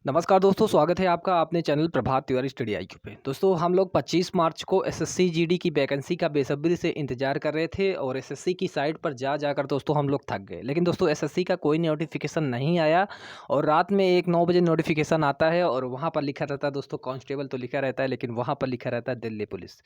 नमस्कार दोस्तों, स्वागत है आपका अपने चैनल प्रभात तिवारी स्टडी आईक्यू पे। दोस्तों हम लोग 25 मार्च को एसएससी जीडी की वैकेंसी का बेसब्री से इंतजार कर रहे थे और एसएससी की साइट पर जा जाकर दोस्तों हम लोग थक गए। लेकिन दोस्तों एसएससी का कोई नोटिफिकेशन नहीं आया और रात में 9 बजे नोटिफिकेशन आता है और वहाँ पर लिखा रहता है दोस्तों कांस्टेबल तो लिखा रहता है, लेकिन वहाँ पर लिखा रहता है दिल्ली पुलिस।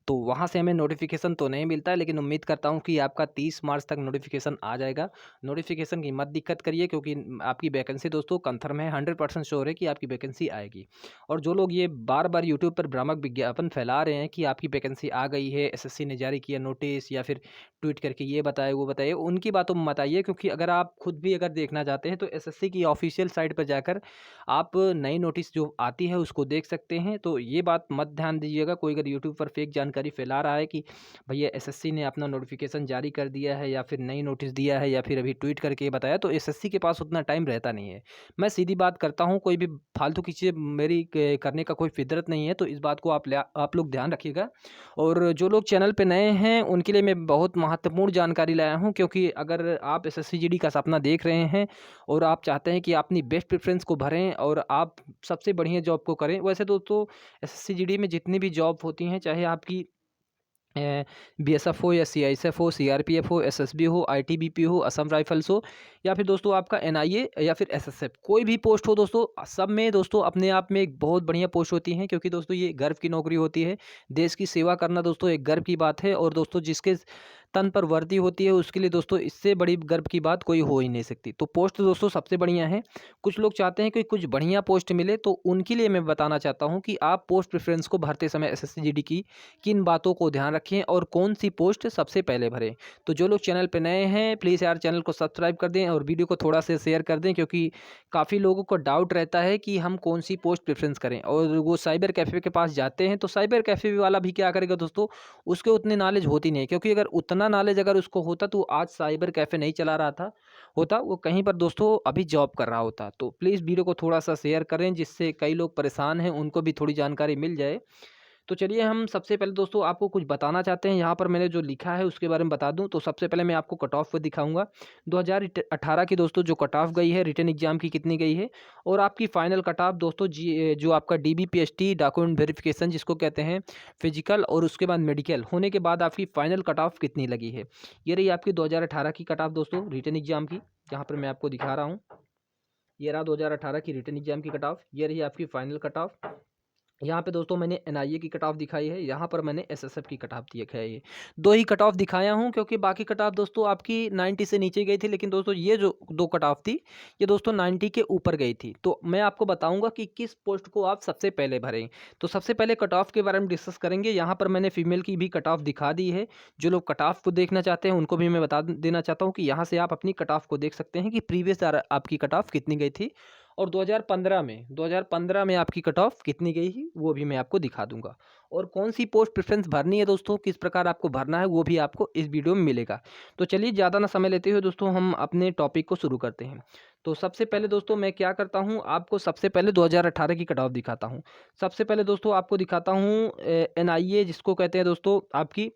तो वहाँ से हमें नोटिफिकेशन तो नहीं मिलता है, लेकिन उम्मीद करता हूँ कि आपका 30 मार्च तक नोटिफिकेशन आ जाएगा। नोटिफिकेशन की मत दिक्कत करिए, क्योंकि आपकी वैकेंसी दोस्तों कन्फर्म है, 100% श्योर है कि आपकी वैकेंसी आएगी। और जो लोग ये बार-बार यूट्यूब पर भ्रामक विज्ञापन फैला रहे हैं कि आपकी वैकेंसी आ गई है, एसएससी ने जारी किया नोटिस, या फिर ट्वीट करके ये बताए, वो बताइए, उनकी बातों में मत आइए। क्योंकि अगर आप खुद भी अगर देखना चाहते हैं तो एसएससी की ऑफिशियल साइट पर जाकर आप नई नोटिस जो आती है उसको देख सकते हैं। तो ये बात मत ध्यान दीजिएगा, कोई अगर यूट्यूब पर फेक जानकारी फैला रहा है कि भैया एसएससी ने अपना नोटिफिकेशन जारी कर दिया है या फिर नई नोटिस दिया है या फिर अभी ट्वीट करके बताया, तो एसएससी के पास उतना टाइम रहता नहीं है। मैं सीधी बात करता हूँ, कोई भी फालतू की चीज़ें मेरी करने का कोई फितरत नहीं है, तो इस बात को आप लोग ध्यान रखिएगा। और जो लोग चैनल पे नए हैं उनके लिए मैं बहुत महत्वपूर्ण जानकारी लाया हूँ, क्योंकि अगर आप एसएससी जीडी का सपना देख रहे हैं और आप चाहते हैं कि अपनी बेस्ट प्रेफरेंस को भरें और आप सबसे बढ़िया जॉब को करें। वैसे दोस्तों एसएससी जीडी में जितनी भी जॉब होती हैं, चाहे आपकी बीएसएफ हो या सीआईएसएफ हो, सीआरपीएफ हो, एसएसबी हो, आईटीबीपी हो, असम राइफल्स हो, या फिर दोस्तों आपका एनआईए या फिर एसएसएफ, कोई भी पोस्ट हो दोस्तों, सब में दोस्तों अपने आप में एक बहुत बढ़िया पोस्ट होती हैं। क्योंकि दोस्तों ये गर्व की नौकरी होती है। देश की सेवा करना दोस्तों एक गर्व की बात है, और दोस्तों जिसके तन पर वर्दी होती है उसके लिए दोस्तों इससे बड़ी गर्व की बात कोई हो ही नहीं सकती। तो पोस्ट दोस्तों सबसे बढ़िया है। कुछ लोग चाहते हैं कि कुछ बढ़िया पोस्ट मिले, तो उनके लिए मैं बताना चाहता हूँ कि आप पोस्ट प्रेफरेंस को भरते समय एसएससी जीडी की किन बातों को ध्यान रखें और कौन सी पोस्ट सबसे पहले भरें। तो जो लोग चैनल पे नए हैं प्लीज़ यार चैनल को सब्सक्राइब कर दें और वीडियो को थोड़ा सा शेयर कर दें, क्योंकि काफ़ी लोगों को डाउट रहता है कि हम कौन सी पोस्ट प्रेफरेंस करें, और वो साइबर कैफ़े के पास जाते हैं तो साइबर कैफ़े वाला भी क्या करेगा दोस्तों, उसके उतनी नॉलेज होती नहीं है। क्योंकि अगर उतना नॉलेज अगर उसको होता तो आज साइबर कैफ़े नहीं चला रहा था होता, वो कहीं पर दोस्तों अभी जॉब कर रहा होता। तो प्लीज़ वीडियो को थोड़ा सा शेयर करें, जिससे कई लोग परेशान हैं उनको भी थोड़ी जानकारी मिल जाए। तो चलिए हम सबसे पहले दोस्तों आपको कुछ बताना चाहते हैं, यहाँ पर मैंने जो लिखा है उसके बारे में बता दूं। तो सबसे पहले मैं आपको कट ऑफ दिखाऊंगा 2018 की दोस्तों जो कट ऑफ गई है रिटन एग्जाम की कितनी गई है, और आपकी फाइनल कट ऑफ दोस्तों जो आपका डीबीपीएसटी डॉक्यूमेंट वेरिफिकेशन जिसको कहते हैं फिजिकल, और उसके बाद मेडिकल होने के बाद आपकी फाइनल कट ऑफ कितनी लगी है। ये रही आपकी 2018 की कट ऑफ दोस्तों रिटन एग्जाम की, जहाँ पर मैं आपको दिखा रहा हूँ। ये रहा 2018 की रिटन एग्जाम की कट ऑफ, ये रही आपकी फाइनल कट ऑफ। यहाँ पे दोस्तों मैंने एनआईए की कट ऑफ दिखाई है, यहाँ पर मैंने एसएसएफ की कट ऑफ दिखाई है। दो ही कट ऑफ दिखाया हूँ, क्योंकि बाकी कट ऑफ दोस्तों आपकी 90 से नीचे गई थी, लेकिन दोस्तों ये जो दो कट ऑफ थी ये दोस्तों 90 के ऊपर गई थी। तो मैं आपको बताऊंगा कि किस पोस्ट को आप सबसे पहले भरें। तो सबसे पहले कट ऑफ के बारे में डिस्कस करेंगे। यहाँ पर मैंने फीमेल की भी कट ऑफ दिखा दी है। जो लोग कट ऑफ को देखना चाहते हैं उनको भी मैं बता देना चाहता हूँ कि यहाँ से आप अपनी कट ऑफ को देख सकते हैं कि प्रीवियस आपकी कट ऑफ कितनी गई थी, और 2015 में आपकी कट ऑफ कितनी गई थी वो भी मैं आपको दिखा दूंगा। और कौन सी पोस्ट प्रेफरेंस भरनी है दोस्तों, किस प्रकार आपको भरना है, वो भी आपको इस वीडियो में मिलेगा। तो चलिए ज़्यादा ना समय लेते हुए दोस्तों हम अपने टॉपिक को शुरू करते हैं। तो सबसे पहले दोस्तों मैं क्या करता हूँ, आपको सबसे पहले 2018 की कट ऑफ दिखाता हूँ। सबसे पहले दोस्तों आपको दिखाता हूँ एनआईए जिसको कहते हैं दोस्तों आपकी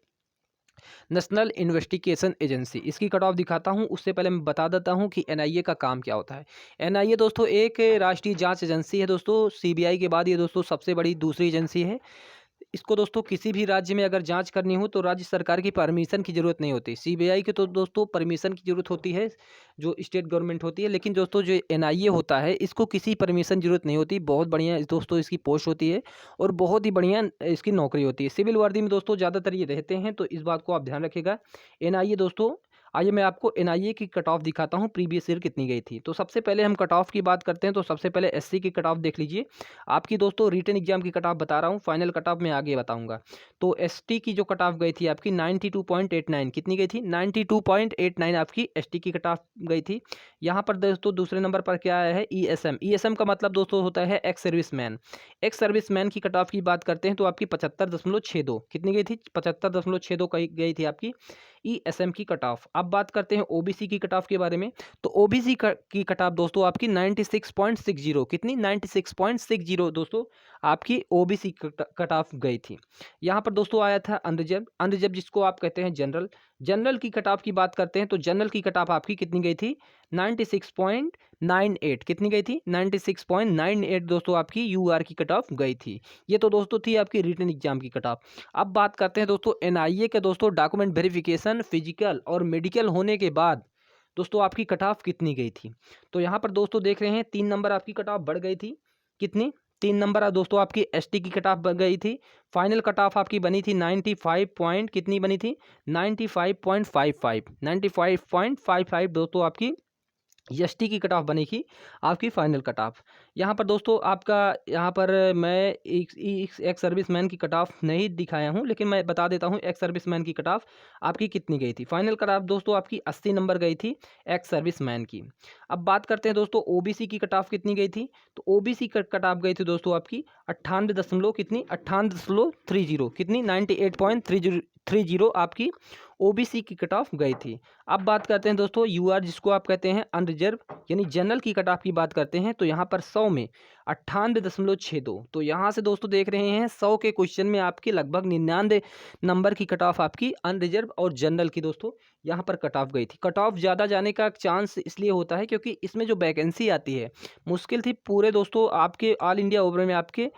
नेशनल इन्वेस्टिगेशन एजेंसी, इसकी कट ऑफ दिखाता हूं। उससे पहले मैं बता देता हूं कि एनआईए का काम क्या होता है। एनआईए दोस्तों एक राष्ट्रीय जांच एजेंसी है दोस्तों, सीबीआई के बाद ये दोस्तों सबसे बड़ी दूसरी एजेंसी है। इसको दोस्तों किसी भी राज्य में अगर जांच करनी हो तो राज्य सरकार की परमिशन की ज़रूरत नहीं होती। सीबीआई की तो दोस्तों परमिशन की ज़रूरत होती है, जो स्टेट गवर्नमेंट होती है। लेकिन दोस्तों जो एनआईए होता है इसको किसी परमिशन की ज़रूरत नहीं होती। बहुत बढ़िया दोस्तों इसकी पोस्ट होती है और बहुत ही बढ़िया इसकी नौकरी होती है। सिविल वर्दी में दोस्तों ज़्यादातर ये रहते हैं, तो इस बात को आप ध्यान रखिएगा। एनआईए दोस्तों, आइए मैं आपको एनआईए की कट ऑफ दिखाता हूँ प्रीवियस ईयर कितनी गई थी। तो सबसे पहले हम कट ऑफ की बात करते हैं। तो सबसे पहले एससी की कट ऑफ देख लीजिए। आपकी दोस्तों रिटन एग्जाम की कट ऑफ बता रहा हूँ, फाइनल कट ऑफ मैं आगे बताऊंगा। तो एसटी की जो कट ऑफ गई थी आपकी 92.89, कितनी गई थी 92.89 आपकी एसटी की कट ऑफ गई थी। यहाँ पर दोस्तों दूसरे नंबर पर क्या आया है, ईएसएम। ईएसएम का मतलब दोस्तों होता है एक्स सर्विसमैन। एक्स सर्विसमैन की कट ऑफ की बात करते हैं तो आपकी 75.62 कितनी गई थी, 75.62 गई थी आपकी ईएसएम की कट ऑफ। अब बात करते हैं ओबीसी की कट ऑफ के बारे में। तो ओबीसी की कट ऑफ दोस्तों आपकी 96.60, कितनी 96.60 दोस्तों आपकी ओबीसी कट ऑफ गई थी। यहाँ पर दोस्तों आया था अनरिजर्व, अनरिजर्व जिसको आप कहते हैं जनरल। जनरल की कट ऑफ की बात करते हैं तो जनरल की कट ऑफ आपकी कितनी गई थी 96.98, कितनी गई थी 96.98 दोस्तों आपकी यूआर की कट ऑफ गई थी। ये तो दोस्तों थी आपकी रिटन एग्जाम की कट ऑफ। अब बात करते हैं दोस्तों एनआईए के दोस्तों डॉक्यूमेंट वेरिफिकेशन फिजिकल और मेडिकल होने के बाद दोस्तों आपकी कट ऑफ कितनी गई थी। तो यहाँ पर दोस्तों देख रहे हैं 3 नंबर आपकी कट ऑफ बढ़ गई थी, कितनी 3 नंबर दोस्तों आपकी एसटी की कट ऑफ बढ़ गई थी। फाइनल कट ऑफ आपकी बनी थी 95 पॉइंट, कितनी बनी थी 95.55, 95.55 दोस्तों आपकी एसटी की कट ऑफ बनेगी आपकी फाइनल कट ऑफ। यहाँ पर दोस्तों आपका यहाँ पर मैं एक सर्विसमैन की कट ऑफ नहीं दिखाया हूँ, लेकिन मैं बता देता हूँ एक्स सर्विसमैन की कट ऑफ आपकी कितनी गई थी। फाइनल कट ऑफ दोस्तों आपकी 80 नंबर गई थी एक्स सर्विसमैन की। अब बात करते हैं दोस्तों ओबीसी की कट ऑफ कितनी गई थी। तो ओबीसी कट ऑफ गई थी दोस्तों आपकी 98 कितनी 98.30, कितनी 98.30 आपकी ओबीसी की कट ऑफ गई थी। अब बात करते हैं दोस्तों यूआर जिसको आप कहते हैं अनरिजर्व यानी जनरल की कट ऑफ की बात करते हैं तो यहाँ पर 100 में 98.62। तो यहाँ से दोस्तों देख रहे हैं 100 के क्वेश्चन में आपकी लगभग 99 नंबर की कट ऑफ आपकी अनरिजर्व और जनरल की दोस्तों यहाँ पर कट ऑफ गई थी। कट ऑफ ज़्यादा जाने का चांस इसलिए होता है क्योंकि इसमें जो वैकेंसी आती है मुश्किल थी पूरे दोस्तों आपके ऑल इंडिया ओवर में आपके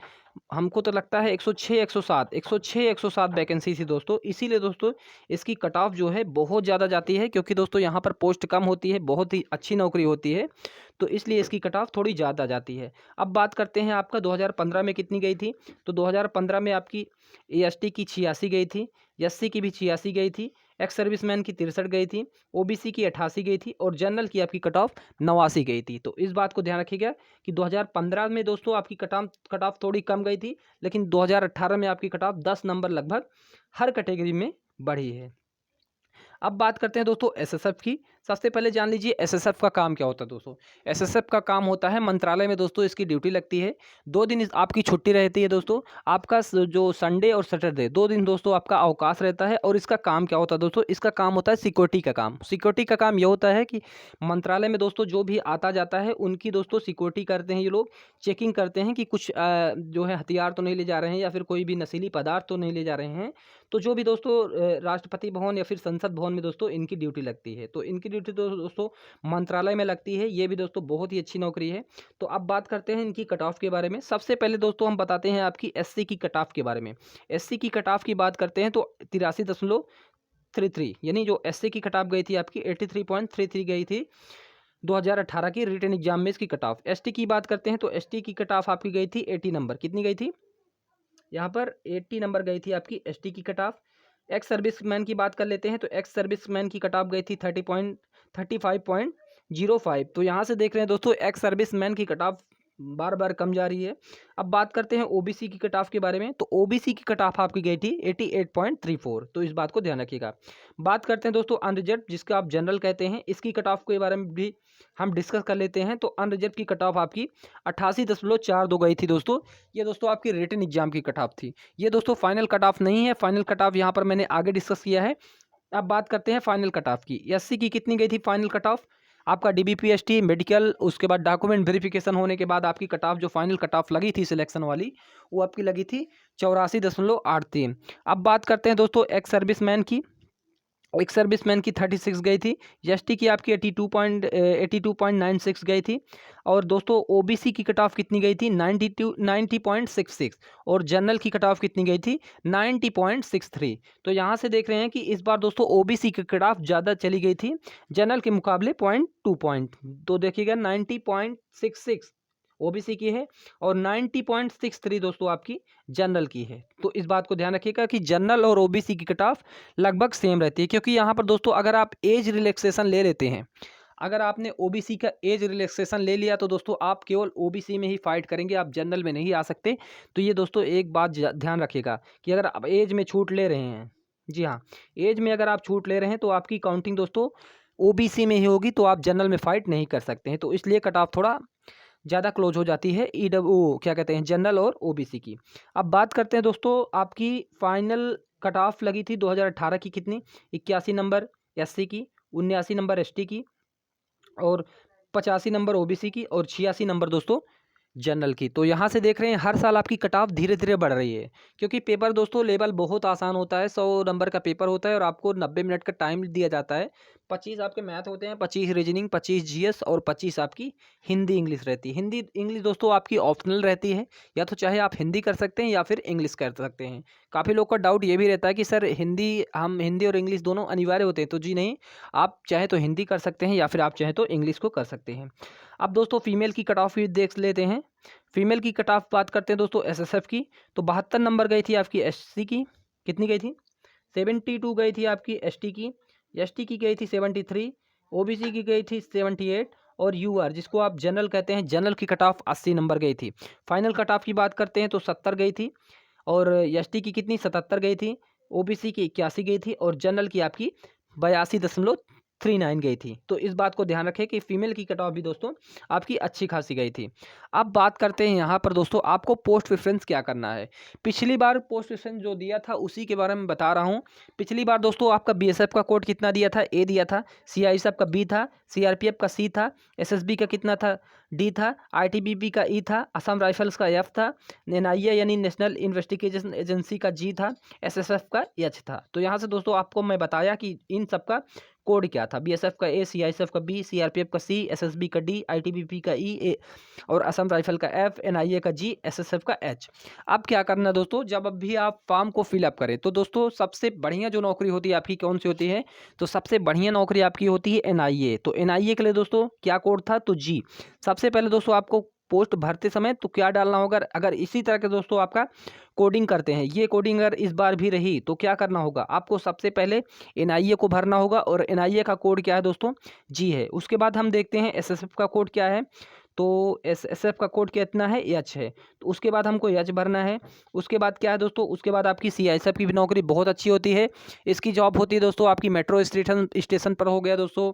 हमको तो लगता है 106 107 वैकेंसी थी दोस्तों। इसीलिए दोस्तों इसकी कट ऑफ जो है बहुत ज़्यादा जाती है क्योंकि दोस्तों यहाँ पर पोस्ट कम होती है, बहुत ही अच्छी नौकरी होती है, तो इसलिए इसकी कट ऑफ थोड़ी ज़्यादा जाती है। अब बात करते हैं आपका 2015 में कितनी गई थी। तो 2015 में आपकी एसटी की 86 गई थी, एससी की भी 86 गई थी, एक्स सर्विसमैन की 63 गई थी, ओबीसी की 88 गई थी और जनरल की आपकी कट ऑफ 89 गई थी। तो इस बात को ध्यान रखिएगा कि 2015 में दोस्तों आपकी कट ऑफ थोड़ी कम गई थी, लेकिन 2018 में आपकी कट ऑफ 10 नंबर लगभग हर कैटेगरी में बढ़ी है। अब बात करते हैं दोस्तों एसएसएफ की। सबसे पहले जान लीजिए एसएसएफ का काम क्या होता है दोस्तों। एसएसएफ का काम होता है मंत्रालय में दोस्तों इसकी ड्यूटी लगती है। 2 दिन आपकी छुट्टी रहती है दोस्तों। आपका जो संडे और सैटरडे 2 दिन दोस्तों आपका अवकाश रहता है। और इसका काम क्या होता है दोस्तों, इसका काम होता है सिक्योरिटी का काम। सिक्योरिटी का काम ये होता है कि मंत्रालय में दोस्तों जो भी आता जाता है उनकी दोस्तों सिक्योरिटी करते हैं ये लोग। चेकिंग करते हैं कि कुछ जो है हथियार तो नहीं ले जा रहे हैं या फिर कोई भी नशीली पदार्थ तो नहीं ले जा रहे हैं। तो जो भी दोस्तों राष्ट्रपति भवन या फिर संसद भवन में दोस्तों इनकी ड्यूटी लगती है। तो इनकी ड्यूटी तो दोस्तों मंत्रालय में लगती है। ये भी दोस्तों बहुत ही अच्छी नौकरी है। तो अब बात करते हैं इनकी कट ऑफ के बारे में। सबसे पहले दोस्तों हम बताते हैं आपकी एससी की कट ऑफ के बारे में। एससी की कट ऑफ की बात करते हैं तो 83.33 यानी जो एससी की कट ऑफ गई थी आपकी 83.33 गई थी 2018 की रिटन एग्जाम में इसकी कट ऑफ। एसटी की बात करते हैं तो एसटी की कट ऑफ आपकी गई थी 80 नंबर, कितनी गई थी यहाँ पर 80 नंबर गई थी आपकी एसटी की कट ऑफ। एक्स सर्विसमैन की बात कर लेते हैं तो एक्स सर्विसमैन की कट ऑफ गई थी 35.05। तो यहाँ से देख रहे हैं दोस्तों एक्स सर्विसमैन की कट ऑफ बार बार कम जा रही है। अब बात करते हैं ओबीसी की कट ऑफ के बारे में। तो ओबीसी की कट ऑफ आपकी गई थी 88.34। तो इस बात को ध्यान रखिएगा। बात करते हैं दोस्तों अनरिजर्व जिसका आप जनरल कहते हैं, इसकी कट ऑफ के बारे में भी हम डिस्कस कर लेते हैं। तो अनरिजर्व की कट ऑफ आपकी 88.42 गई थी दोस्तों। ये दोस्तों आपकी रिटन एग्जाम की कट ऑफ थी। ये दोस्तों फाइनल कट ऑफ नहीं है, फाइनल कट ऑफ यहाँ पर मैंने आगे डिस्कस किया है। अब बात करते हैं फाइनल कट ऑफ की। एससी की कितनी गई थी फाइनल कट ऑफ आपका डीबीपीएसटी मेडिकल, उसके बाद डॉक्यूमेंट वेरिफिकेशन होने के बाद आपकी कट ऑफ जो फाइनल कट ऑफ लगी थी सिलेक्शन वाली वो आपकी लगी थी 84.83। अब बात करते हैं दोस्तों एक्स सर्विसमैन की। एक सर्विसमैन की 36 गई थी, एसटी की आपकी 82.96 गई थी। और दोस्तों ओबीसी की कट ऑफ कितनी गई थी 90.66 और जनरल की कट ऑफ कितनी गई थी 90.63। तो यहाँ से देख रहे हैं कि इस बार दोस्तों ओबीसी की कट ऑफ ज़्यादा चली गई थी जनरल के मुकाबले 0.2 तो देखिएगा 90.66 ओबीसी की है और 90.63 दोस्तों आपकी जनरल की है। तो इस बात को ध्यान रखिएगा कि जनरल और ओबीसी की कट ऑफ लगभग सेम रहती है, क्योंकि यहाँ पर दोस्तों अगर आप एज रिलैक्सेशन ले लेते हैं, अगर आपने ओबीसी का एज रिलैक्सेशन ले लिया तो दोस्तों आप केवल ओबीसी में ही फाइट करेंगे, आप जनरल में नहीं आ सकते। तो ये दोस्तों एक बात ध्यान रखिएगा कि अगर आप एज में छूट ले रहे हैं, जी हाँ, एज में अगर आप छूट ले रहे हैं तो आपकी काउंटिंग दोस्तों ओबीसी में ही होगी, तो आप जनरल में फाइट नहीं कर सकते हैं। तो इसलिए कट ऑफ थोड़ा ज़्यादा क्लोज हो जाती है क्या कहते हैं जनरल और ओबीसी की। अब बात करते हैं दोस्तों आपकी फाइनल कट ऑफ लगी थी 2018 की कितनी 81 नंबर एससी की, 79 नंबर एसटी की और 85 नंबर ओबीसी की और 86 नंबर दोस्तों जनरल की। तो यहाँ से देख रहे हैं हर साल आपकी कट ऑफ धीरे धीरे बढ़ रही है, क्योंकि पेपर दोस्तों लेवल बहुत आसान होता है। 100 नंबर का पेपर होता है और आपको 90 मिनट का टाइम दिया जाता है। 25 आपके मैथ होते हैं, 25 रीजनिंग, 25 जीएस और 25 आपकी हिंदी इंग्लिश रहती है। हिंदी इंग्लिश दोस्तों आपकी ऑप्शनल रहती है, या तो चाहे आप हिंदी कर सकते हैं या फिर इंग्लिश कर सकते हैं। काफ़ी लोग का डाउट ये भी रहता है कि सर हिंदी और इंग्लिश दोनों अनिवार्य होते हैं, तो जी नहीं, आप चाहे तो हिंदी कर सकते हैं या फिर आप चाहे तो इंग्लिश को कर सकते हैं। अब दोस्तों फीमेल की कट ऑफ भी देख लेते हैं। फीमेल की कट ऑफ बात करते हैं दोस्तों एसएसएफ की, तो 72 नंबर गई थी आपकी एससी की। कितनी गई थी? 72 गई थी आपकी एसटी की। एसटी की गई थी 73, ओबीसी की गई थी 78 और यूआर जिसको आप जनरल कहते हैं, जनरल की कट ऑफ 80 नंबर गई थी। फाइनल कट ऑफ की बात करते हैं तो 70 गई थी और एसटी की कितनी 77 गई थी, ओबीसी की 81 गई थी और जनरल की आपकी 82.39 गई थी। तो इस बात को ध्यान रखें कि फीमेल की कट ऑफ भी दोस्तों आपकी अच्छी खासी गई थी। अब बात करते हैं यहाँ पर दोस्तों आपको पोस्ट प्रेफरेंस क्या करना है। पिछली बार पोस्ट प्रेफरेंस जो दिया था उसी के बारे में बता रहा हूँ। पिछली बार दोस्तों आपका बीएसएफ का कोड कितना दिया था? ए दिया था। सीआईएसएफ का बी था, सीआरपीएफ का सी था, एसएसबी का कितना था? डी था, आईटीबीपी का ई था, असम राइफल्स का एफ था, एनआईए यानी नेशनल इन्वेस्टिगेशन एजेंसी का जी था, एसएसएफ का एच था। तो यहाँ से दोस्तों आपको मैं बताया कि इन सब का कोड क्या था। बीएसएफ का ए, सीआईएसएफ का बी, सीआरपीएफ का सी, एसएसबी का डी, आईटीबीपी का ई ए और असम राइफल का एफ, एनआईए का जी, एसएसएफ का एच। अब क्या करना दोस्तों, जब भी आप फॉर्म को फिलअप करें तो दोस्तों सबसे बढ़िया जो नौकरी होती है आपकी कौन सी होती है? तो सबसे बढ़िया नौकरी आपकी होती है एनआईए। तो एनआईए के लिए दोस्तों क्या कोड था? तो जी। सबसे पहले दोस्तों आपको पोस्ट भरते समय तो क्या डालना होगा? अगर इसी तरह के दोस्तों आपका कोडिंग करते हैं, ये कोडिंग अगर इस बार भी रही तो क्या करना होगा? आपको सबसे पहले एनआईए को भरना होगा और एनआईए का कोड क्या है दोस्तों? जी है। उसके बाद हम देखते हैं एसएसएफ का कोड क्या है। तो एसएसएफ का कोड कितना है? एच है। तो उसके बाद हमको एच भरना है। उसके बाद क्या है दोस्तों? उसके बाद आपकी सीआईएसएफ की भी नौकरी बहुत अच्छी होती है। इसकी जॉब होती है दोस्तों आपकी मेट्रो स्टेशन पर हो गया दोस्तों,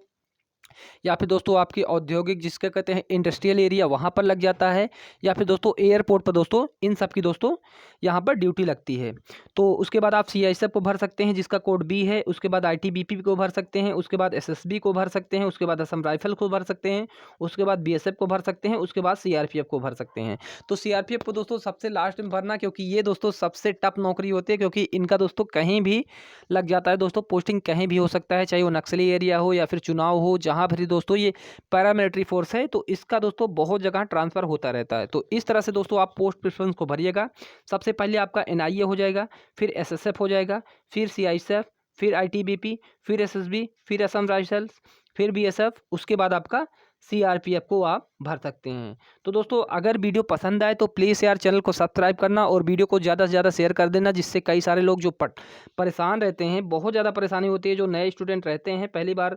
या फिर दोस्तों आपकी औद्योगिक जिसका कहते हैं इंडस्ट्रियल एरिया वहाँ पर लग जाता है, या फिर दोस्तों एयरपोर्ट पर दोस्तों, इन सब की दोस्तों यहाँ पर ड्यूटी लगती है। तो उसके बाद आप सीआईएसएफ को भर सकते हैं जिसका कोड बी है। उसके बाद आईटीबीपी को भर सकते हैं। उसके बाद एसएसबी को भर सकते हैं। उसके बाद असम राइफल को भर सकते हैं। उसके बाद बीएसएफ को भर सकते हैं। उसके बाद सीआरपीएफ को भर सकते हैं। तो सीआरपीएफ को दोस्तों सबसे लास्ट में भरना, क्योंकि ये दोस्तों सबसे टफ नौकरी होती है, क्योंकि इनका दोस्तों कहीं भी लग जाता है दोस्तों, पोस्टिंग कहीं भी हो सकता है, चाहे वो नक्सली एरिया हो या फिर चुनाव हो, जहाँ भी दोस्तों ये पैरामिलिट्री फोर्स है, तो इसका दोस्तों बहुत जगह ट्रांसफर होता रहता है। तो इस तरह से दोस्तों आप पोस्ट प्रेफरेंस को भरिएगा। सबसे पहले आपका एनआईए हो जाएगा, फिर एसएसएफ हो जाएगा, फिर सीआईएसएफ, फिर आईटीबीपी, फिर एसएसबी, फिर असम राइफल्स, फिर बीएसएफ, उसके बाद आपका सीआरपीएफ को आप भर सकते हैं। तो दोस्तों अगर वीडियो पसंद आए तो प्लीज़ यार चैनल को सब्सक्राइब करना और वीडियो को ज़्यादा से ज़्यादा शेयर कर देना, जिससे कई सारे लोग जो परेशान रहते हैं, बहुत ज़्यादा परेशानी होती है, जो नए स्टूडेंट रहते हैं, पहली बार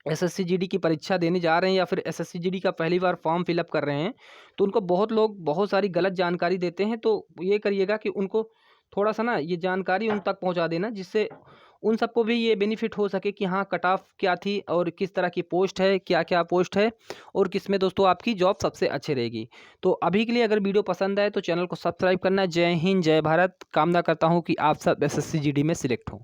एसएससी जीडी की परीक्षा देने जा रहे हैं या फिर एसएससी जीडी का पहली बार फॉर्म फिलअप कर रहे हैं, तो उनको बहुत लोग बहुत सारी गलत जानकारी देते हैं। तो ये करिएगा कि उनको थोड़ा सा ना ये जानकारी उन तक पहुंचा देना, जिससे उन सबको भी ये बेनिफिट हो सके कि हाँ कट ऑफ क्या थी और किस तरह की पोस्ट है, क्या क्या पोस्ट है और किस में दोस्तों आपकी जॉब सबसे अच्छी रहेगी। तो अभी के लिए अगर वीडियो पसंद आए तो चैनल को सब्सक्राइब करना। जय हिंद, जय भारत। कामना करता हूँ कि आप सब एसएससी जीडी में सिलेक्ट हों।